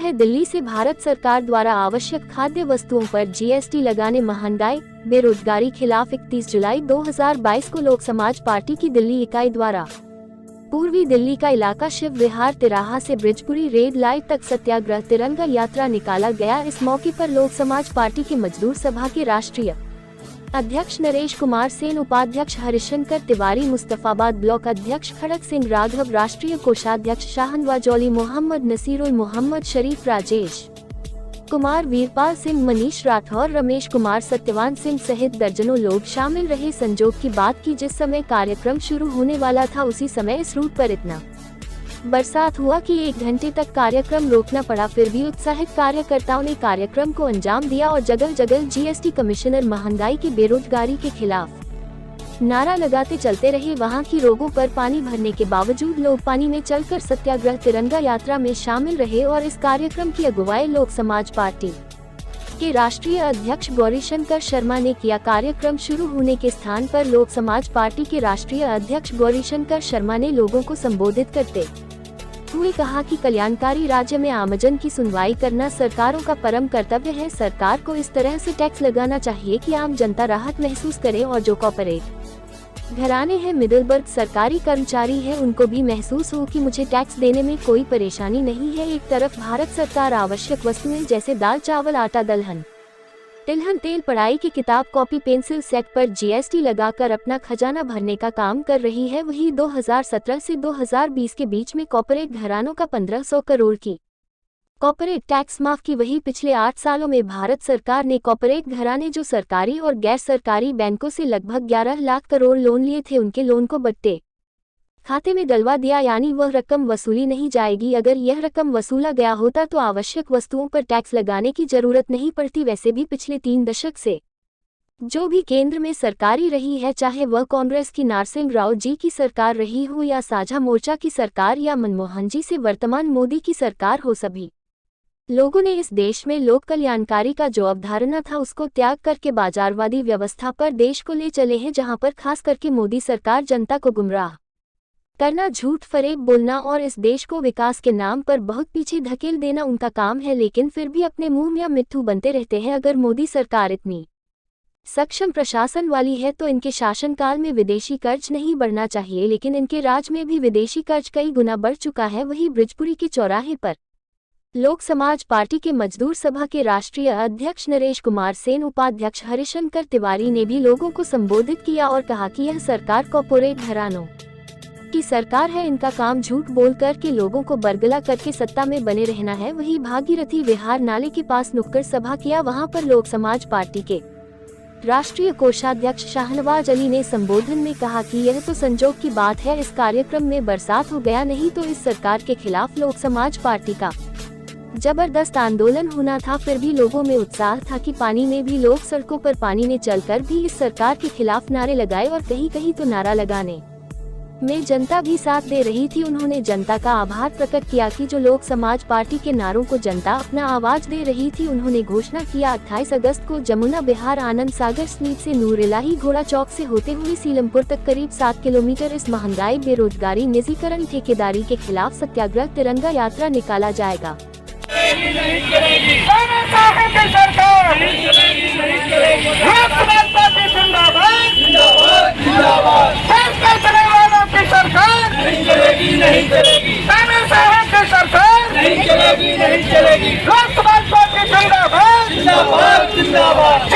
है दिल्ली से भारत सरकार द्वारा आवश्यक खाद्य वस्तुओं पर जीएसटी लगाने, महंगाई बेरोजगारी खिलाफ 31 जुलाई 2022 को लोक समाज पार्टी की दिल्ली इकाई द्वारा पूर्वी दिल्ली का इलाका शिव विहार तिराहा से ब्रिजपुरी रेड लाइट तक सत्याग्रह तिरंगा यात्रा निकाला गया। इस मौके पर लोक समाज पार्टी के मजदूर सभा के राष्ट्रीय अध्यक्ष नरेश कुमार सेन, उपाध्यक्ष हरिशंकर तिवारी, मुस्तफाबाद ब्लॉक अध्यक्ष खड़क सिंह राघव, राष्ट्रीय कोषाध्यक्ष शाहनवाज औली, मोहम्मद नसीरुल, मोहम्मद शरीफ, राजेश कुमार, वीरपाल सिंह, मनीष राठौर, रमेश कुमार, सत्यवान सिंह सहित दर्जनों लोग शामिल रहे। संजोग की बात की जिस समय कार्यक्रम शुरू होने वाला था उसी समय इस रूट पर इतना बरसात हुआ कि 1 घंटे तक कार्यक्रम रोकना पड़ा। फिर भी उत्साहित कार्यकर्ताओं ने कार्यक्रम को अंजाम दिया और जगह जगह जीएसटी कमिश्नर, महंगाई की बेरोजगारी के खिलाफ नारा लगाते चलते रहे। वहां की रोगों पर पानी भरने के बावजूद लोग पानी में चलकर सत्याग्रह तिरंगा यात्रा में शामिल रहे और इस कार्यक्रम की अगुवाई लोक समाज पार्टी के राष्ट्रीय अध्यक्ष गौरीशंकर शर्मा ने किया। कार्यक्रम शुरू होने के स्थान पर लोक समाज पार्टी के राष्ट्रीय अध्यक्ष गौरीशंकर शर्मा ने लोगों को संबोधित करते हुए कहा कि कल्याणकारी राज्य में आमजन की सुनवाई करना सरकारों का परम कर्तव्य है। सरकार को इस तरह से टैक्स लगाना चाहिए कि आम जनता राहत महसूस करे और जो कॉर्पोरेट घराने हैं, मिडिल वर्ग, सरकारी कर्मचारी है, उनको भी महसूस हो कि मुझे टैक्स देने में कोई परेशानी नहीं है। एक तरफ भारत सरकार आवश्यक वस्तुएं जैसे दाल, चावल, आटा, दलहन, तिलहन, तेल, पढ़ाई की किताब, कॉपी, पेंसिल सेट पर जीएसटी लगाकर अपना खजाना भरने का काम कर रही है। वही 2017 से 2020 के बीच में कॉर्पोरेट घरानों का 1500 करोड़ की कॉर्पोरेट टैक्स माफ की। वही पिछले 8 सालों में भारत सरकार ने कॉर्पोरेट घराने जो सरकारी और गैर सरकारी बैंकों से लगभग 11 लाख करोड़ लोन लिए थे, उनके लोन को बट्टे खाते में डलवा दिया, यानी वह रकम वसूली नहीं जाएगी। अगर यह रकम वसूला गया होता तो आवश्यक वस्तुओं पर टैक्स लगाने की जरूरत नहीं पड़ती। वैसे भी पिछले 3 दशक से जो भी केंद्र में सरकारी रही है, चाहे वह कांग्रेस की नरसिंह राव जी की सरकार रही हो या साझा मोर्चा की सरकार या मनमोहन जी से वर्तमान मोदी की सरकार हो, सभी लोगों ने इस देश में लोक कल्याणकारी का जो अवधारणा था उसको त्याग करके बाजारवादी व्यवस्था पर देश को ले चले हैं, जहां पर खास करके मोदी सरकार जनता को गुमराह करना, झूठ फरेब बोलना और इस देश को विकास के नाम पर बहुत पीछे धकेल देना उनका काम है। लेकिन फिर भी अपने मुंह में मिट्ठू बनते रहते हैं। अगर मोदी सरकार इतनी सक्षम प्रशासन वाली है तो इनके शासनकाल में विदेशी कर्ज नहीं बढ़ना चाहिए, लेकिन इनके राज में भी विदेशी कर्ज कई गुना बढ़ चुका है। वही ब्रिजपुरी के चौराहे पर लोक समाज पार्टी के मजदूर सभा के राष्ट्रीय अध्यक्ष नरेश कुमार सेन, उपाध्यक्ष हरिशंकर तिवारी ने भी लोगों को संबोधित किया और कहा कि यह सरकार कॉर्पोरेट घरानों की सरकार है। इनका काम झूठ बोल कर के लोगों को बरगला करके सत्ता में बने रहना है। वही भागीरथी विहार नाले के पास नुक्कड़ सभा किया। वहां पर लोक समाज पार्टी के राष्ट्रीय कोषाध्यक्ष शाहनवाज अली ने संबोधन में कहा कि यह तो संजोग की बात है, इस कार्यक्रम में बरसात हो गया, नहीं तो इस सरकार के खिलाफ लोक समाज पार्टी का जबरदस्त आंदोलन होना था। फिर भी लोगों में उत्साह था कि पानी में भी लोग सड़कों पर पानी में चलकर भी इस सरकार के खिलाफ नारे लगाए और कहीं कहीं तो नारा लगाने में जनता भी साथ दे रही थी। उन्होंने जनता का आभार प्रकट किया कि जो लोक समाज पार्टी के नारों को जनता अपना आवाज दे रही थी। उन्होंने घोषणा किया 28 अगस्त को जमुना बिहार आनंद सागर स्लीप से नूर इलाही घोड़ा चौक से होते हुए सीलमपुर तक करीब 7 किलोमीटर इस महंगाई, बेरोजगारी, निजीकरण, ठेकेदारी के खिलाफ सत्याग्रह तिरंगा यात्रा निकाला जाएगा। नहीं चलेगी, सरकार नहीं चलेगी, नहीं चलेगी। लोक समाज पार्टी जिंदाबाद, जिंदाबाद, जिंदाबाद।